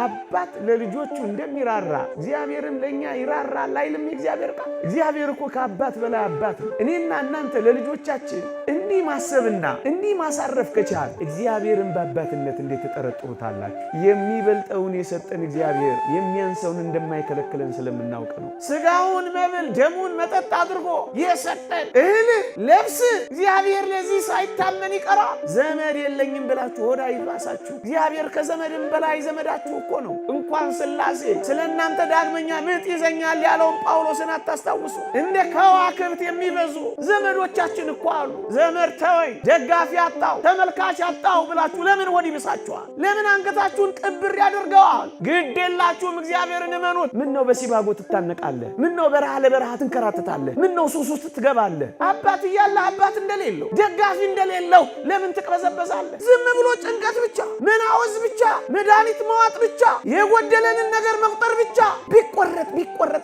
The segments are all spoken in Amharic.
አባት ለልጆቹ እንደሚራራ እግዚአብሔርም ለኛ ይራራል አይልም እግዚአብሔር ቃል። እግዚአብሔር እኮ ከአባት በላይ አባት ነው። እኔና እናንተ ለልጆቻችን እንዲህ ማሰብና እንዲህ ማሳረፍ ከቻል እግዚአብሔርን በአባትነት እንዴት ተጠረጥሩታላችሁ? የሚበልጠውን የሰጠን እግዚአብሔር የሚያንሰውን እንደማይከለክለን ስለምናውቅ ነው። ስጋውን መብል ደሙን መጠጥ አድርጎ የሰጠን እህል ለብስ እግዚአብሔር ለዚህ ሳይታመን ይቀራል? ዘመድ የለኝም ብላችሁ ሆዳ ይባሳችሁ። እግዚአብሔር ከዘመድም በላይ ዘመዳችሁ እኮ ነው። እንኳን ሥላሴ ስለ እናንተ ዳግመኛ ምጥ ይዘኛል ያለውን ጳውሎስን አታስታውሱ? እንደ ከዋክብት የሚበዙ ዘመዶቻችን እኮ አሉ። ዘመድ ተወኝ፣ ደጋፊ አጣው፣ ተመልካች አጣው ብላችሁ ለምን ሆድ ይብሳችኋል? ለምን አንገታችሁን ቅብር ያደርገዋል? ግድ የላችሁም፣ እግዚአብሔርን እመኑት። ምን ነው በሲባጎ ትታነቃለህ? ምን ነው በረሃ ለበረሃ ትንከራተታለህ? ምን ነው ሱስ ውስጥ ትገባለህ? አባት እያለ አባት እንደሌለው ደጋፊ እንደሌለው ለምን ትቅበዘበዛለህ? ዝም ብሎ ጭንቀት ብቻ፣ መናወዝ ብቻ፣ መድኃኒት መዋጥ ብቻ፣ የጎደለንን ነገር መቁጠር ብቻ። ቢቆረጥ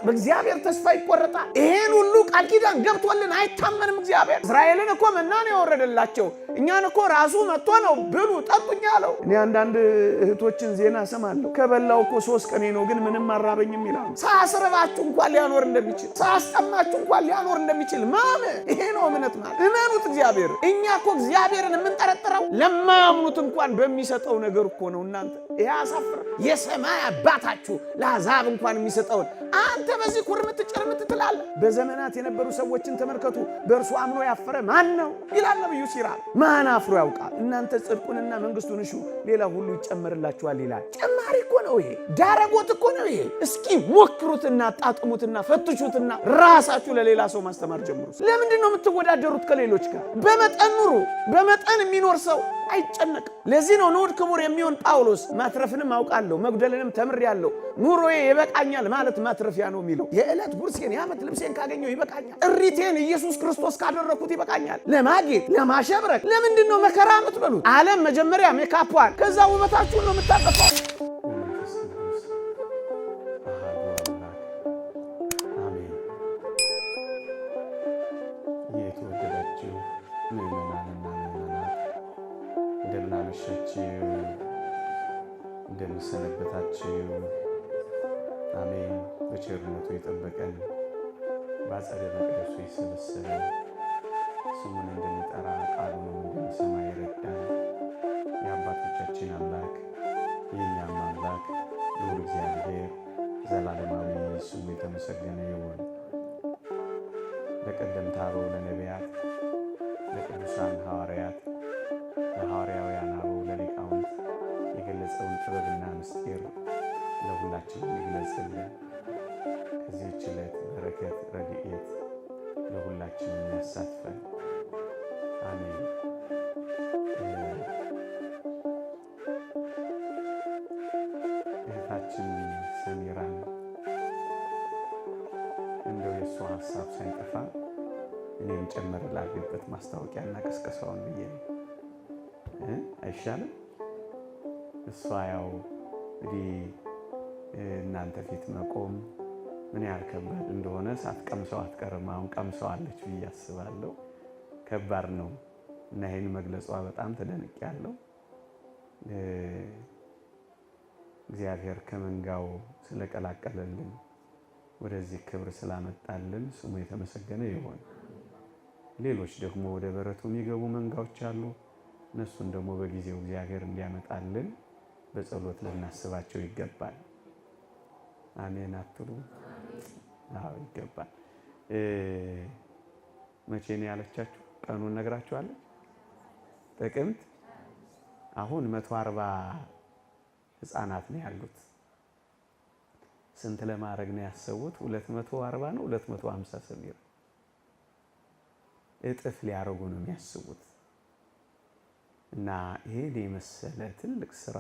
በእግዚአብሔር ተስፋ ይቆረጣል። ይሄን ሁሉ ቃል ኪዳን ገብቶልን አይታመንም እግዚአብሔር። እስራኤልን እኮ መና ነው ያወረደላቸው። እኛን እኮ ራሱ መጥቶ ነው ብሉ ጠጡኝ አለው። እኔ አንዳንድ እህቶችን ዜና ሰማለሁ። ከበላው እኮ 3 ቀኔ ነው ግን ምንም አራበኝም ይላሉ። ሳያስርባችሁ እንኳን ሊያኖር እንደሚችል፣ ሳያስጠማችሁ እንኳን ሊያኖር እንደሚችል ማመን፣ ይሄ ነው እምነት ማለት። እመኑት እግዚአብሔር። እኛ እኮ እግዚአብሔርን የምንጠረጥረው ለማያምኑት እንኳን በሚሰጠው ነገር እኮ ነው። እናንተ ይሄ አሳፍር። የሰማይ አባታችሁ ለአሕዛብ እንኳን የሚሰጠውን አንተ በዚህ ኩርምት ጭርምት ትላለህ። በዘመናት የነበሩ ሰዎችን ተመልከቱ። በእርሱ አምኖ ያፈረ ማን ነው ይላል ነብዩ ሲራክ። ማን አፍሮ ያውቃል? እናንተ ጽድቁንና መንግስቱን እሹ፣ ሌላ ሁሉ ይጨመርላችኋል ይላል። ጨማሪ እኮ ነው ይሄ፣ ዳረጎት እኮ ነው ይሄ። እስኪ ሞክሩትና ጣጥሙትና ፈትሹትና ራሳችሁ ለሌላ ሰው ማስተማር ጀምሩ። ለምንድን ነው የምትወዳደሩት ከሌሎች ጋር? በመጠን ኑሩ። በመጠን የሚኖር ሰው አይጨነቅም። ለዚህ ነው ንዑድ ክቡር የሚሆን ጳውሎስ ማትረፍንም አውቃለሁ መጉደልንም ተምሬአለሁ፣ ኑሮዬ ይበቃኛል ማለት ማትረፊያ ነው የሚለው። የዕለት ጉርሴን የዓመት ልብሴን ካገኘው ይበቃኛል፣ እሪቴን ኢየሱስ ክርስቶስ ካደረኩት ይበቃኛል። ለማጌጥ ለማሸብረቅ ለምንድን ነው መከራ የምትበሉት? ዓለም መጀመሪያ ሜካፕዋን ከዛ ውበታችሁን ነው የምታጠፋው። የተወደዳችሁ ምዕመናንና ምዕመናት እንደምናመሻችሁ እንደምሰነበታችሁ፣ አሜን። በቸርነቱ የጠበቀን በአጸደ መቅደሱ የሰበሰበን ስሙን እንድንጠራ ቃሉን እንድንሰማ የረዳን የአባቶቻችን አምላክ የእኛም አምላክ ልዑል እግዚአብሔር ዘላለማዊ ስሙ የተመሰገነ ይሁን። ለቀደምት አበው ለነቢያት፣ ለቅዱሳን ሐዋርያት፣ ለሐዋርያውያን አበው ለሊቃውንት የገለጸውን ጥበብና ምስጢር ለሁላችንም ይግለጽልን። ከዚህች ዕለት በረከት ረድኤት ለሁላችንም ያሳትፈን። አሜን። እህታችን ሰሚራን እንደው የእሷ ሀሳብ ሳይጠፋ እኔም ጨመር ላድርግበት ማስታወቂያና ቀስቀሳውን ብዬ ነው። አይሻልም? እሷ ያው እንግዲህ እናንተ ፊት መቆም ምን ያህል ከባድ እንደሆነ ሳትቀምሰው አትቀርም። አሁን ቀምሰዋለች ብዬ አስባለሁ። ከባድ ነው እና ይህን መግለጿ በጣም ተደንቄያለሁ። እግዚአብሔር ከመንጋው ስለቀላቀለልን ወደዚህ ክብር ስላመጣልን ስሙ የተመሰገነ ይሁን። ሌሎች ደግሞ ወደ በረቱ የሚገቡ መንጋዎች አሉ። እነሱን ደግሞ በጊዜው እግዚአብሔር እንዲያመጣልን በጸሎት ልናስባቸው ይገባል። አሜን አትሉ? አዎ ይገባል። መቼ ነው ያለቻችሁ? ቀኑን ነግራችኋለሁ። ጥቅምት። አሁን 140 ህፃናት ነው ያሉት። ስንት ለማድረግ ነው ያሰቡት? 240 ነው 250 ሰሚራ እጥፍ ሊያረጉ ነው የሚያስቡት። እና ይሄን የመሰለ ትልቅ ስራ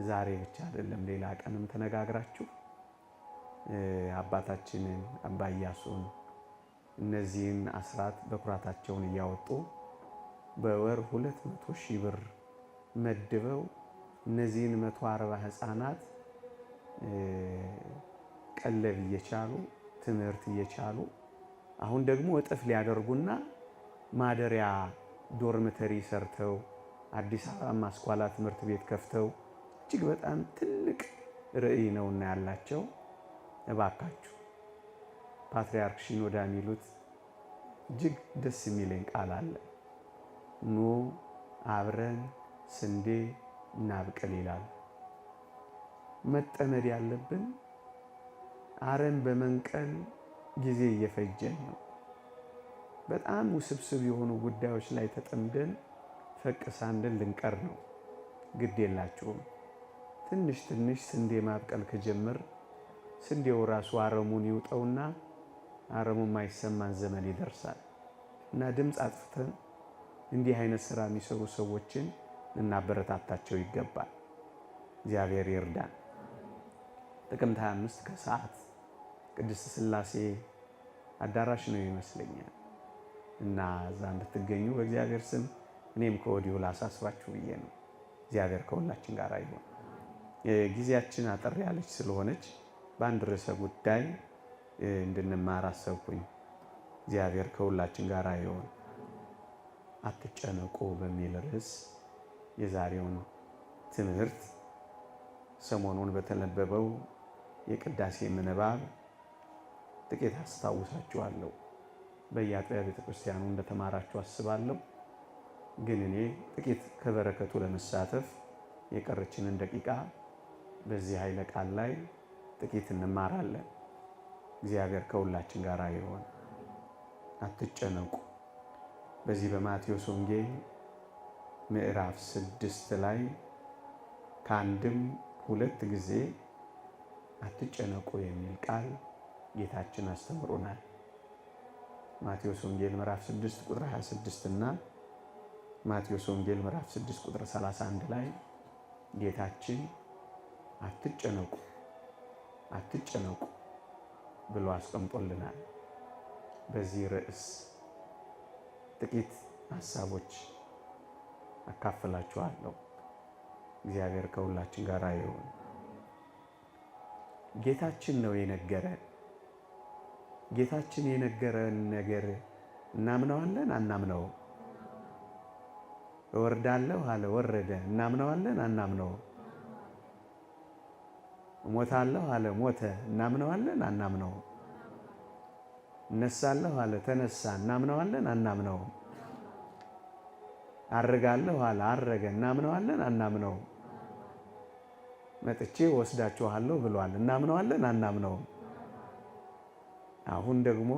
ዛሬ ብቻ አይደለም ሌላ ቀንም ተነጋግራችሁ አባታችንን አባ ኢያሱን እነዚህን አስራት በኩራታቸውን እያወጡ በወር 200,000 ብር መድበው እነዚህን 140 ህፃናት ቀለብ እየቻሉ ትምህርት እየቻሉ አሁን ደግሞ እጥፍ ሊያደርጉና ማደሪያ ዶርምተሪ ሰርተው አዲስ አበባ ማስኳላ ትምህርት ቤት ከፍተው እጅግ በጣም ትልቅ ርዕይ ነውና ያላቸው። እባካችሁ ፓትርያርክ ሺኖዳ የሚሉት እጅግ ደስ የሚለኝ ቃል አለ። ኑ አብረን ስንዴ እናብቅል ይላል። መጠመድ ያለብን አረም በመንቀል ጊዜ እየፈጀን ነው። በጣም ውስብስብ የሆኑ ጉዳዮች ላይ ተጠምደን ፈቅ ሳንል ልንቀር ነው። ግድ የላችሁም። ትንሽ ትንሽ ስንዴ ማብቀል ከጀመር ስንዴው ራሱ አረሙን ይውጠውና አረሙ የማይሰማን ዘመን ይደርሳል እና ድምፅ አጥፍተን እንዲህ አይነት ስራ የሚሰሩ ሰዎችን ልናበረታታቸው ይገባል። እግዚአብሔር ይርዳን። ጥቅምት 25 ከሰዓት ቅድስት ሥላሴ አዳራሽ ነው ይመስለኛል እና እዛ እንድትገኙ በእግዚአብሔር ስም እኔም ከወዲሁ ላሳስባችሁ ብዬ ነው። እግዚአብሔር ከሁላችን ጋር ይሁን። ጊዜያችን አጠር ያለች ስለሆነች በአንድ ርዕሰ ጉዳይ እንድንማር አሰብኩኝ። እግዚአብሔር ከሁላችን ጋር ይሁን። አትጨነቁ በሚል ርዕስ የዛሬውን ትምህርት ሰሞኑን በተነበበው የቅዳሴ ምንባብ ጥቂት አስታውሳችኋለሁ። በየአጥቢያ ቤተክርስቲያኑ እንደተማራችሁ አስባለሁ። ግን እኔ ጥቂት ከበረከቱ ለመሳተፍ የቀረችንን ደቂቃ በዚህ ኃይለ ቃል ላይ ጥቂት እንማራለን። እግዚአብሔር ከሁላችን ጋር ይሁን። አትጨነቁ። በዚህ በማቴዎስ ወንጌል ምዕራፍ 6 ላይ ከአንድም 2 ጊዜ አትጨነቁ የሚል ቃል ጌታችን አስተምሮናል። ማቴዎስ ወንጌል ምዕራፍ 6 ቁጥር 26 እና ማቴዎስ ወንጌል ምዕራፍ 6 ቁጥር 31 ላይ ጌታችን አትጨነቁ አትጨነቁ ብሎ አስቀምጦልናል። በዚህ ርዕስ ጥቂት ሐሳቦች አካፍላችኋለሁ። እግዚአብሔር ከሁላችን ጋር ይሁን። ጌታችን ነው የነገረን። ጌታችን የነገረን ነገር እናምነዋለን አናምነው? እወርዳለሁ አለ፣ ወረደ። እናምነዋለን አናምነው? እሞታለሁ አለ፣ ሞተ። እናምነዋለን አናምነው? እነሳለሁ አለ፣ ተነሳ። እናምነዋለን አናምነው? አርጋለሁ አለ፣ አረገ። እናምነዋለን አናምነው? መጥቼ ወስዳችኋለሁ ብሏል። እናምነዋለን አናምነው? አሁን ደግሞ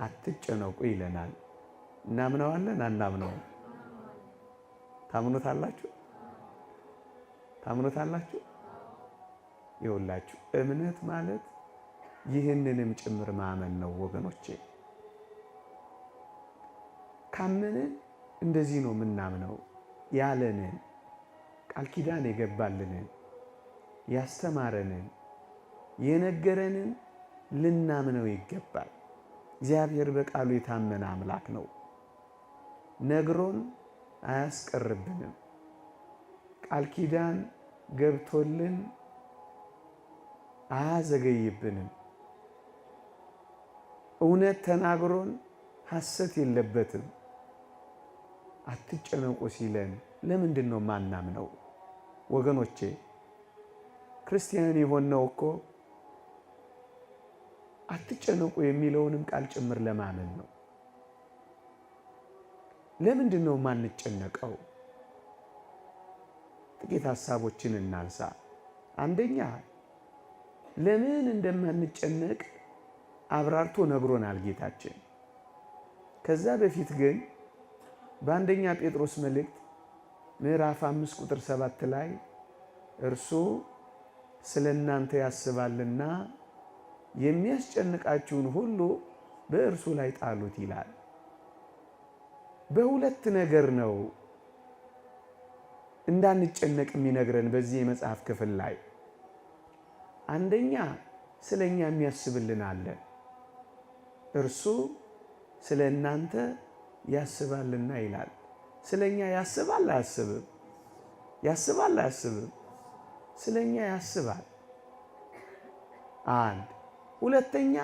አትጨነቁ ይለናል። እናምነዋለን አናምነው? ታምኑታላችሁ? ታምኑታላችሁ? ይኸውላችሁ እምነት ማለት ይህንንም ጭምር ማመን ነው ወገኖቼ። ካመንን እንደዚህ ነው የምናምነው። ያለንን ቃል ኪዳን የገባልንን ያስተማረንን የነገረንን ልናምነው ይገባል። እግዚአብሔር በቃሉ የታመነ አምላክ ነው። ነግሮን አያስቀርብንም። ቃል ኪዳን ገብቶልን አያዘገይብንም። እውነት ተናግሮን ሐሰት የለበትም። አትጨነቁ ሲለን ለምንድን ነው ማናምነው? ወገኖቼ ክርስቲያን የሆነው እኮ አትጨነቁ የሚለውንም ቃል ጭምር ለማመን ነው። ለምንድን ነው ማንጨነቀው? ጥቂት ሐሳቦችን እናንሳ። አንደኛ ለምን እንደማንጨነቅ አብራርቶ ነግሮናል ጌታችን። ከዛ በፊት ግን በአንደኛ ጴጥሮስ መልእክት ምዕራፍ 5 ቁጥር 7 ላይ እርሱ ስለ እናንተ ያስባልና የሚያስጨንቃችሁን ሁሉ በእርሱ ላይ ጣሉት ይላል። በሁለት ነገር ነው እንዳንጨነቅ የሚነግረን በዚህ የመጽሐፍ ክፍል ላይ። አንደኛ ስለኛ የሚያስብልን አለ። እርሱ ስለ እናንተ ያስባልና ይላል። ስለኛ ያስባል አያስብም? ያስባል አያስብም? ስለኛ ያስባል። አንድ ሁለተኛ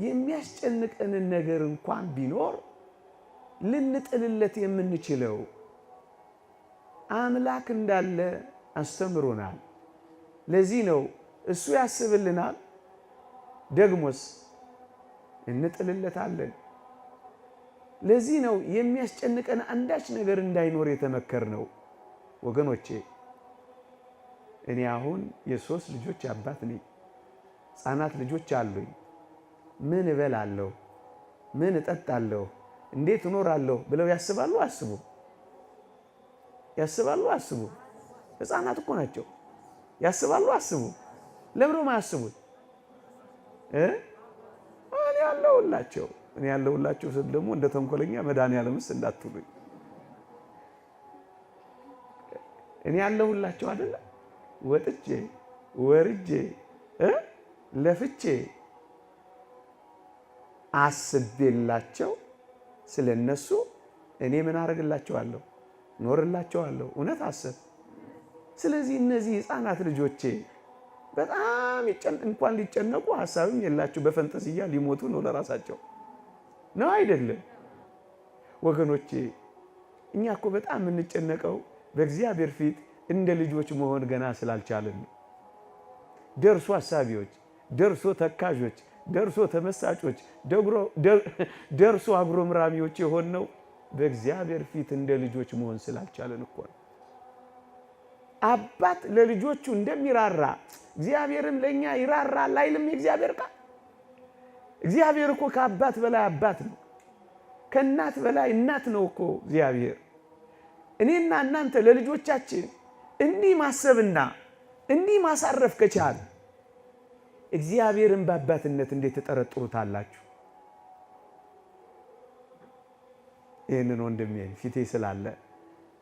የሚያስጨንቀንን ነገር እንኳን ቢኖር ልንጥልለት የምንችለው አምላክ እንዳለ አስተምሮናል። ለዚህ ነው እሱ ያስብልናል፣ ደግሞስ እንጥልለታለን። ለዚህ ነው የሚያስጨንቀን አንዳች ነገር እንዳይኖር የተመከርነው። ወገኖቼ እኔ አሁን የ3 ልጆች አባት ነኝ። ሕፃናት ልጆች አሉኝ። ምን እበላለሁ፣ ምን እጠጣለሁ፣ እንዴት እኖራለሁ ብለው ያስባሉ? አስቡ። ያስባሉ? አስቡ። ሕፃናት እኮ ናቸው። ያስባሉ? አስቡ። ለምን ነው የማያስቡት? እኔ ያለሁላቸው እኔ ያለሁላቸው ስል ደግሞ እንደ ተንኮለኛ መድኃኒዓለምስ እንዳትሉኝ። እኔ ያለሁላቸው አይደለ? ወጥቼ ወርጄ ለፍቼ አስቤላቸው ስለነሱ እኔ ምን አደርግላቸዋለሁ? ኖርላቸዋለሁ። እውነት አስብ። ስለዚህ እነዚህ ሕፃናት ልጆቼ በጣም እንኳን ሊጨነቁ ሀሳብም የላቸው፣ በፈንጠዝያ ሊሞቱ ነው ለራሳቸው ነው አይደለም? ወገኖቼ እኛ እኮ በጣም የምንጨነቀው በእግዚአብሔር ፊት እንደ ልጆች መሆን ገና ስላልቻለን ነው። ደርሶ አሳቢዎች፣ ደርሶ ተካዦች፣ ደርሶ ተመሳጮች፣ ደርሶ አጉረምራሚዎች የሆነው በእግዚአብሔር ፊት እንደ ልጆች መሆን ስላልቻለን እኮ ነው። አባት ለልጆቹ እንደሚራራ እግዚአብሔርም ለኛ ይራራል አይልም የእግዚአብሔር ቃል? እግዚአብሔር እኮ ከአባት በላይ አባት ነው። ከእናት በላይ እናት ነው እኮ እግዚአብሔር። እኔና እናንተ ለልጆቻችን እንዲህ ማሰብና እንዲህ ማሳረፍ ከቻል እግዚአብሔርን በአባትነት እንዴት ተጠረጥሩታላችሁ? ይህንን ወንድሜን ፊቴ ስላለ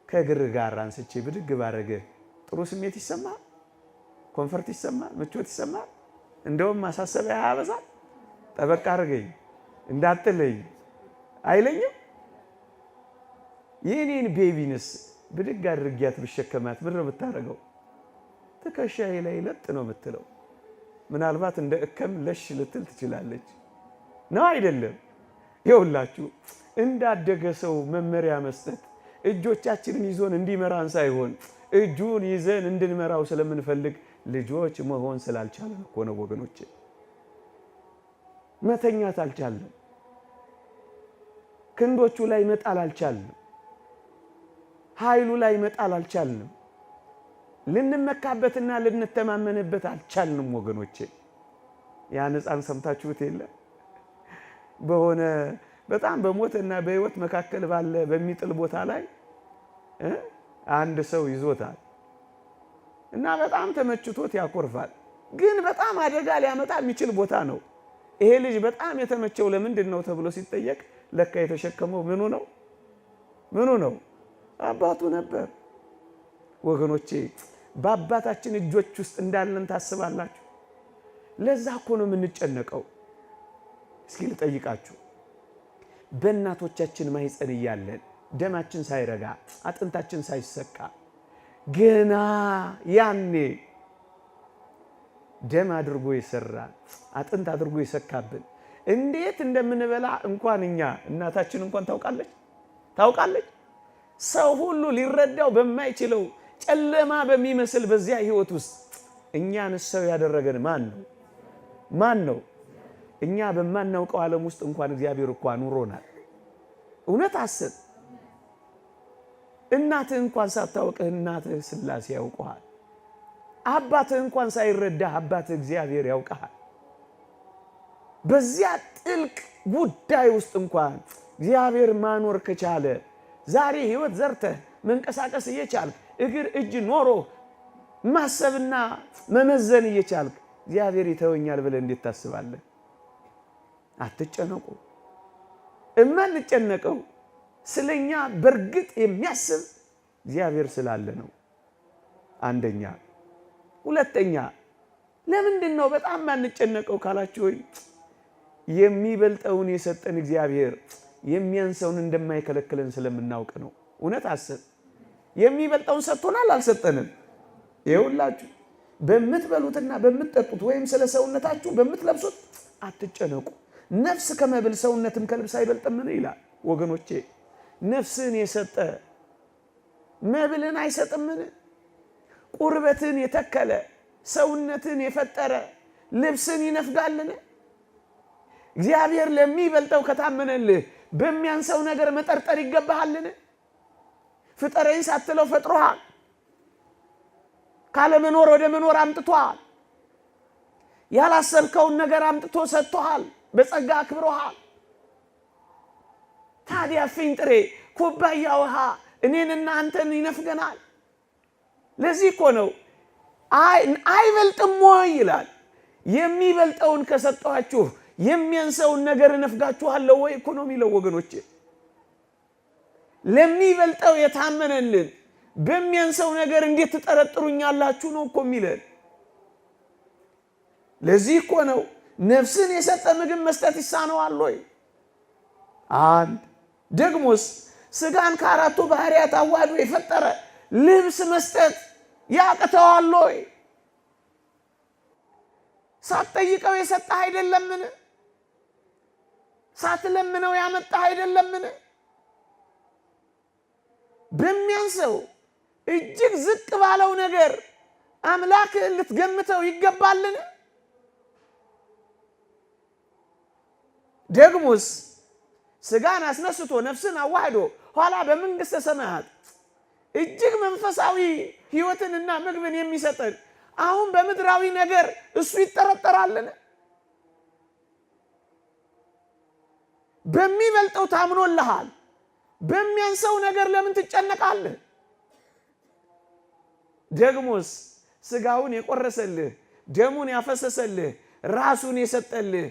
ከእግር ጋር አንስቼ ብድግ ባረገ ጥሩ ስሜት ይሰማል? ኮንፈርት ይሰማል? ምቾት ይሰማል? እንደውም ማሳሰቢያ ያበዛል። ጠበቅ አድርገኝ እንዳትለይ አይለኝም? የኔን ቤቢንስ ብድግ አድርጊያት ብሸከማት ምን ነው የምታደርገው? ትከሻዬ ላይ ለጥ ነው የምትለው። ምናልባት እንደ እከም ለሽ ልትል ትችላለች። ነው አይደለም? ይኸውላችሁ እንዳደገ ሰው መመሪያ መስጠት እጆቻችንን ይዞን እንዲመራን ሳይሆን እጁን ይዘን እንድንመራው ስለምንፈልግ ልጆች መሆን ስላልቻለን እኮ ነው ወገኖቼ። መተኛት አልቻለም። ክንዶቹ ላይ መጣል አልቻልንም። ኃይሉ ላይ መጣል አልቻልንም። ልንመካበትና ልንተማመንበት አልቻልንም ወገኖቼ። ያን ሕፃን ሰምታችሁት የለ? በሆነ በጣም በሞትና በሕይወት መካከል ባለ በሚጥል ቦታ ላይ አንድ ሰው ይዞታል እና በጣም ተመችቶት ያኮርፋል። ግን በጣም አደጋ ሊያመጣ የሚችል ቦታ ነው። ይሄ ልጅ በጣም የተመቸው ለምንድን ነው ተብሎ ሲጠየቅ ለካ የተሸከመው ምኑ ነው? ምኑ ነው? አባቱ ነበር። ወገኖቼ በአባታችን እጆች ውስጥ እንዳለን ታስባላችሁ? ለዛ እኮ ነው የምንጨነቀው። እስኪ ልጠይቃችሁ፣ በእናቶቻችን ማህፀን እያለን ደማችን ሳይረጋ አጥንታችን ሳይሰካ ገና ያኔ ደም አድርጎ የሰራ አጥንት አድርጎ የሰካብን እንዴት እንደምንበላ እንኳን እኛ እናታችን እንኳን ታውቃለች። ሰው ሁሉ ሊረዳው በማይችለው ጨለማ በሚመስል በዚያ ህይወት ውስጥ እኛን ሰው ያደረገን ማን ነው? እኛ በማናውቀው ዓለም ውስጥ እንኳን እግዚአብሔር እኮ አኑሮናል። እውነት አስብ። እናትህ እንኳን ሳታውቅህ እናትህ ሥላሴ ያውቀዋል። አባትህ እንኳን ሳይረዳህ አባትህ እግዚአብሔር ያውቀሃል። በዚያ ጥልቅ ጉዳይ ውስጥ እንኳን እግዚአብሔር ማኖር ከቻለ ዛሬ ህይወት ዘርተህ መንቀሳቀስ እየቻልክ እግር እጅ ኖሮ ማሰብና መመዘን እየቻልክ እግዚአብሔር ይተወኛል ብለህ እንዴት ታስባለህ? አትጨነቁ። እማንጨነቀው ስለኛ በርግጥ የሚያስብ እግዚአብሔር ስላለ ነው። አንደኛ። ሁለተኛ ለምንድን ነው በጣም ማንጨነቀው ካላችሁ የሚበልጠውን የሰጠን እግዚአብሔር የሚያንሰውን እንደማይከለክለን ስለምናውቅ ነው። እውነት አስብ። የሚበልጠውን ሰጥቶናል አልሰጠንም? ይኸውላችሁ በምትበሉትና በምትጠጡት ወይም ስለ ሰውነታችሁ በምትለብሱት አትጨነቁ። ነፍስ ከመብል ሰውነትም ከልብስ አይበልጥምን ይላል። ወገኖቼ ነፍስን የሰጠ መብልን አይሰጥምን? ቁርበትን የተከለ ሰውነትን የፈጠረ ልብስን ይነፍጋልን? እግዚአብሔር ለሚበልጠው ከታመነልህ በሚያንሰው ነገር መጠርጠር ይገባሃልን? ፍጠረኝ ሳትለው ፈጥሮሃል። ካለመኖር ወደ መኖር አምጥቶሃል። ያላሰብከውን ነገር አምጥቶ ሰጥቶሃል። በጸጋ አክብሮሃል። ታዲያ ፊንጥሬ ኩባያ ውሃ እኔንና አንተን ይነፍገናል? ለዚህ እኮ ነው አይበልጥም ወይ ይላል። የሚበልጠውን ከሰጠኋችሁ የሚያንሰውን ነገር እነፍጋችኋለሁ ወይ እኮ ነው የሚለው ወገኖቼ። ለሚበልጠው የታመነልን በሚያንሰው ነገር እንዴት ትጠረጥሩኛላችሁ ነው እኮ የሚለን። ለዚህ እኮ ነው ነፍስን የሰጠ ምግብ መስጠት ይሳነዋል ወይ? አንድ ደግሞስ ስጋን ከአራቱ ባህሪያት አዋህዶ የፈጠረ ልብስ መስጠት ያቅተዋል ወይ? ሳትጠይቀው የሰጠህ አይደለምን? ሳትለምነው ያመጣህ አይደለምን? በሚያንሰው እጅግ ዝቅ ባለው ነገር አምላክህን ልትገምተው ይገባልን? ደግሞስ ስጋን አስነስቶ ነፍስን አዋህዶ ኋላ በመንግሥተ ሰማያት እጅግ መንፈሳዊ ሕይወትንና ምግብን የሚሰጠን አሁን በምድራዊ ነገር እሱ ይጠረጠራልን? በሚበልጠው ታምኖልሃል። በሚያንሰው ነገር ለምን ትጨነቃለህ? ደግሞስ ስጋውን የቆረሰልህ ደሙን ያፈሰሰልህ ራሱን የሰጠልህ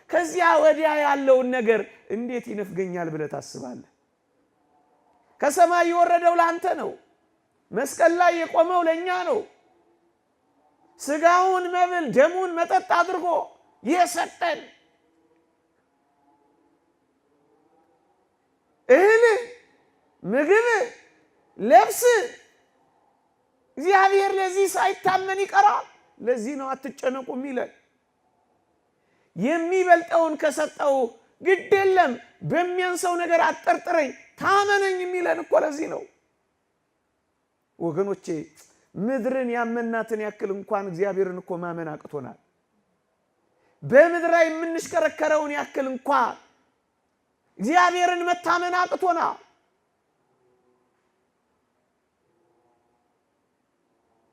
ከዚያ ወዲያ ያለውን ነገር እንዴት ይነፍገኛል ብለህ ታስባለህ? ከሰማይ የወረደው ለአንተ ነው። መስቀል ላይ የቆመው ለእኛ ነው። ስጋውን መብል ደሙን መጠጥ አድርጎ የሰጠን እህል ምግብ ለብስ እግዚአብሔር ለዚህ ሳይታመን ይቀራል። ለዚህ ነው አትጨነቁ የሚለን። የሚበልጠውን ከሰጠው ግድ የለም በሚያንሰው ነገር አጠርጥረኝ ታመነኝ የሚለን እኮ ለዚህ ነው ወገኖቼ። ምድርን ያመናትን ያክል እንኳን እግዚአብሔርን እኮ ማመን አቅቶናል። በምድራዊ የምንሽከረከረውን ያክል እንኳን እግዚአብሔርን መታመን አቅቶናል።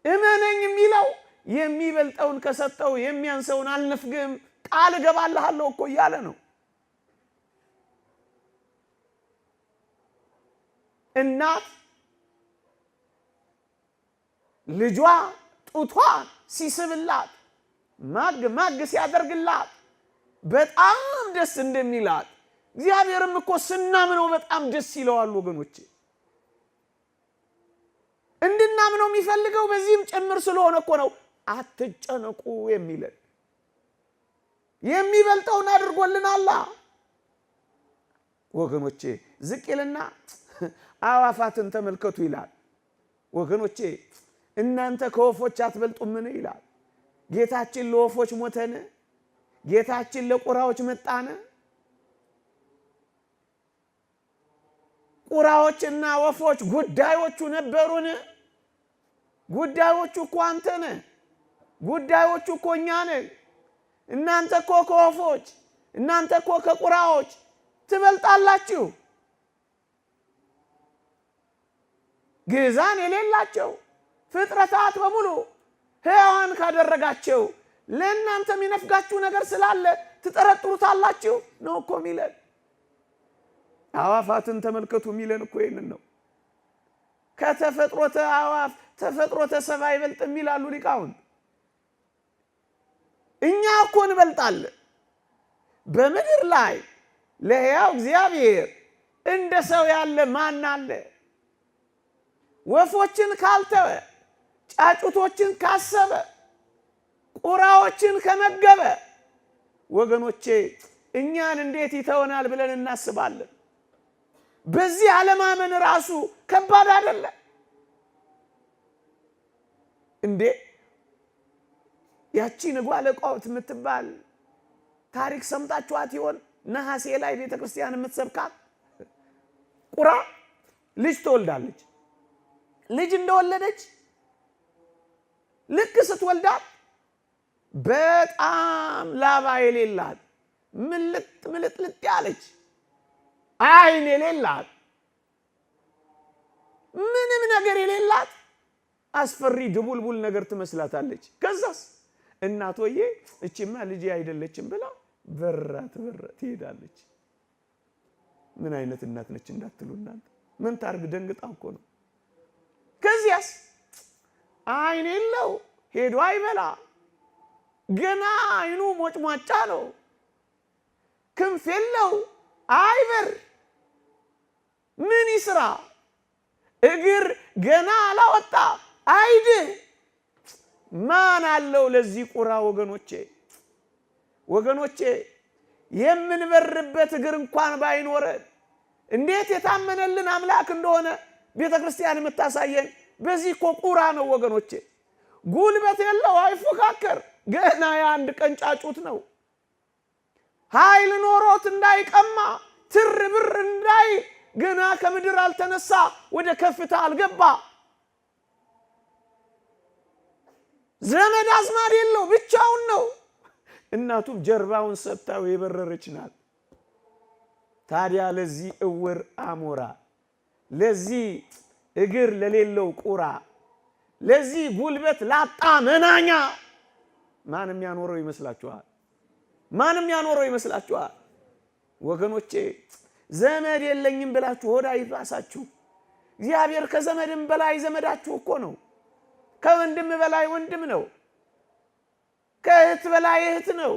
እመነኝ የሚለው የሚበልጠውን ከሰጠው የሚያንሰውን አልነፍግም ቃል እገባልሃለሁ እኮ እያለ ነው። እናት ልጇ ጡቷን ሲስብላት ማግ ሲያደርግላት በጣም ደስ እንደሚላት እግዚአብሔርም እኮ ስናምነው በጣም ደስ ይለዋል ወገኖቼ። እንድናምነው የሚፈልገው በዚህም ጭምር ስለሆነ እኮ ነው አትጨነቁ የሚለን። የሚበልጠውን አድርጎልናል ወገኖቼ። ዝቅ ይልና አዕዋፋትን ተመልከቱ ይላል። ወገኖቼ እናንተ ከወፎች አትበልጡምን ይላል። ጌታችን ለወፎች ሞተን? ጌታችን ለቁራዎች መጣን? ቁራዎችና ወፎች ጉዳዮቹ ነበሩን? ጉዳዮቹ እኮ አንተ ነህ። ጉዳዮቹ እኮ እኛ ነን። እናንተ እኮ ከወፎች እናንተ እኮ ከቁራዎች ትበልጣላችሁ። ግዛን የሌላቸው ፍጥረታት በሙሉ ሕያዋን ካደረጋቸው ለእናንተ የሚነፍጋችሁ ነገር ስላለ ትጠረጥሩታላችሁ ነው እኮ የሚለን። አዕዋፋትን ተመልከቱ የሚለን እኮ ይህንን ነው። ከተፈጥሮተ አዕዋፍ ተፈጥሮተ ሰብእ አይበልጥም ይላሉ ሊቃውንት። እኛ እኮ እንበልጣለን። በምድር ላይ ለሕያው እግዚአብሔር እንደ ሰው ያለ ማን አለ? ወፎችን ካልተወ፣ ጫጩቶችን ካሰበ፣ ቁራዎችን ከመገበ ወገኖቼ እኛን እንዴት ይተወናል ብለን እናስባለን? በዚህ አለማመን ራሱ ከባድ አይደለ እንዴ? ያቺ ንጓለ ቋውት የምትባል ታሪክ ሰምታችኋት ይሆን? ነሐሴ ላይ ቤተክርስቲያን የምትሰብካት ቁራ ልጅ ትወልዳለች። ልጅ እንደወለደች ልክ ስትወልዳት በጣም ላባ የሌላት ምልጥ ያለች አይን የሌላት ምንም ነገር የሌላት አስፈሪ ድቡልቡል ነገር ትመስላታለች። ከዛስ እናቶዬ እቺማ ልጅ አይደለችም ብላ በራት ትሄዳለች። ምን አይነት እናት ነች እንዳትሉ እናንተ ምን ታርግ ደንግጣ እኮ ነው። ከዚያስ አይን የለው ሄዶ አይበላ ገና አይኑ ሞጭሟጫ ነው። ክንፍ የለው አይበር ምን ይስራ? እግር ገና አላወጣ አይድ ማን አለው ለዚህ ቁራ? ወገኖቼ የምንበርበት እግር እንኳን ባይኖረን እንዴት የታመነልን አምላክ እንደሆነ ቤተክርስቲያን የምታሳየን በዚህ እኮ ቁራ ነው ወገኖቼ። ጉልበት የለው አይፎካከር ገና የአንድ ቀን ጫጩት ነው። ኃይል ኖሮት እንዳይቀማ ትር ብር እንዳይ ገና ከምድር አልተነሳ ወደ ከፍታ አልገባ። ዘመድ አዝማድ የለው ብቻውን ነው። እናቱም ጀርባውን ሰጥታው የበረረች ናት። ታዲያ ለዚህ እውር አሞራ፣ ለዚህ እግር ለሌለው ቁራ፣ ለዚህ ጉልበት ላጣ መናኛ ማንም ያኖረው ይመስላችኋል? ማንም ያኖረው ይመስላችኋል? ወገኖቼ ዘመድ የለኝም ብላችሁ ሆዳ ይባሳችሁ። እግዚአብሔር ከዘመድም በላይ ዘመዳችሁ እኮ ነው። ከወንድም በላይ ወንድም ነው። ከእህት በላይ እህት ነው።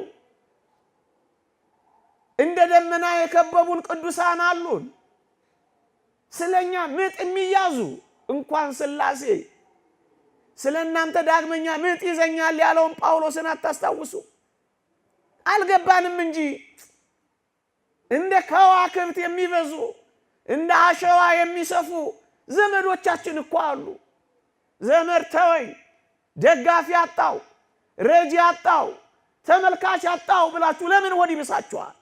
እንደ ደመና የከበቡን ቅዱሳን አሉን። ስለኛ ምጥ የሚያዙ እንኳን ሥላሴ ስለናንተ ዳግመኛ ምጥ ይዘኛል ያለውን ጳውሎስን አታስታውሱ? አልገባንም እንጂ እንደ ከዋክብት የሚበዙ እንደ አሸዋ የሚሰፉ ዘመዶቻችን እኮ አሉ። ዘመድ ተወኝ፣ ደጋፊ አጣው፣ ረጂ አጣው፣ ተመልካች አጣው ብላችሁ ለምን ሆድ ይብሳችኋል?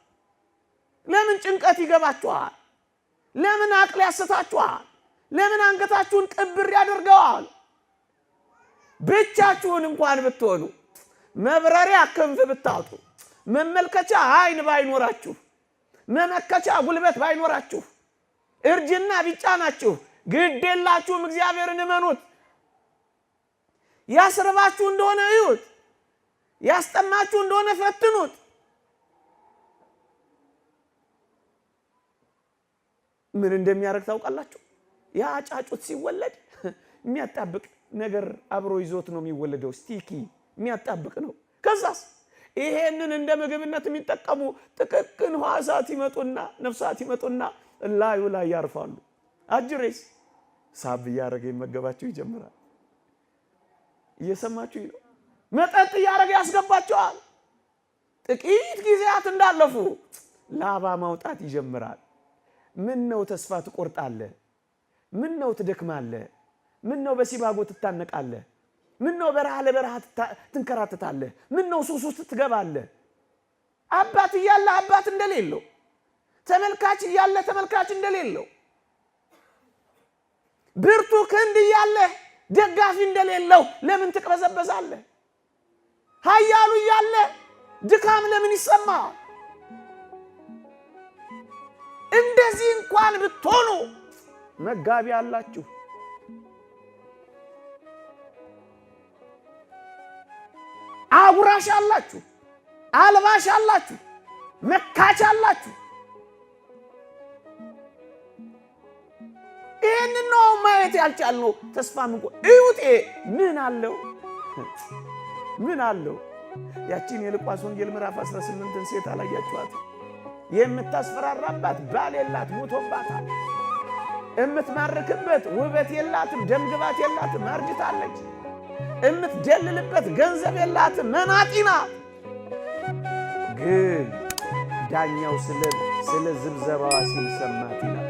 ለምን ጭንቀት ይገባችኋል? ለምን አቅል ያስታችኋል? ለምን አንገታችሁን ቅብር ያደርገዋል? ብቻችሁን እንኳን ብትሆኑ መብረሪያ ክንፍ ብታጡ መመልከቻ አይን ባይኖራችሁ መመከቻ ጉልበት ባይኖራችሁ እርጅና ቢጫናችሁ ግድ የላችሁም። እግዚአብሔርን እመኑት። ያስርባችሁ እንደሆነ እዩት፣ ያስጠማችሁ እንደሆነ ፈትኑት። ምን እንደሚያደርግ ታውቃላችሁ? ያ ጫጩት ሲወለድ የሚያጣብቅ ነገር አብሮ ይዞት ነው የሚወለደው። ስቲኪ የሚያጣብቅ ነው። ከዛስ ይሄንን እንደ ምግብነት የሚጠቀሙ ጥቅቅን ሕዋሳት ይመጡና ነፍሳት ይመጡና ላዩ ላይ ያርፋሉ። አጅሬስ ሳብ እያደረገ ይመገባቸው ይጀምራል። እየሰማችሁ ነው። መጠጥ እያደረገ ያስገባቸዋል። ጥቂት ጊዜያት እንዳለፉ ላባ ማውጣት ይጀምራል። ምን ነው ተስፋ ትቆርጣለህ? ምን ነው ትደክማለህ? ምን ነው በሲባጎ ትታነቃለህ? ምን ነው በረሃ ለበረሃ ትንከራተታለህ? ምን ነው ሱስ ውስጥ ትገባለህ? አባት እያለ አባት እንደሌለው፣ ተመልካች እያለ ተመልካች እንደሌለው፣ ብርቱ ክንድ እያለ ደጋፊ እንደሌለው ለምን ትቅበዘበዛለህ? ኃያሉ እያለ ድካም ለምን ይሰማል? እንደዚህ እንኳን ብትሆኑ መጋቢ አላችሁ። አጉራሽ አላችሁ፣ አልባሽ አላችሁ፣ መካች አላችሁ። ይህንን ነው ማየት ያልቻልነው። ተስፋ እዩት። ምን አለው? ምን አለው? ያቺን የሉቃስ ወንጌል ምዕራፍ 18ን ሴት አላያችኋት? የምታስፈራራባት ባል የላት፣ ሞቶባታል። የምትማርክበት ውበት የላትም፣ ደምግባት የላትም፣ አርጅታለች። የምትደልልበት ገንዘብ የላትም፣ መናጢ ናት። ግን ዳኛው ስለ ዝብዘባዋ ሲል ሰማት ይላል።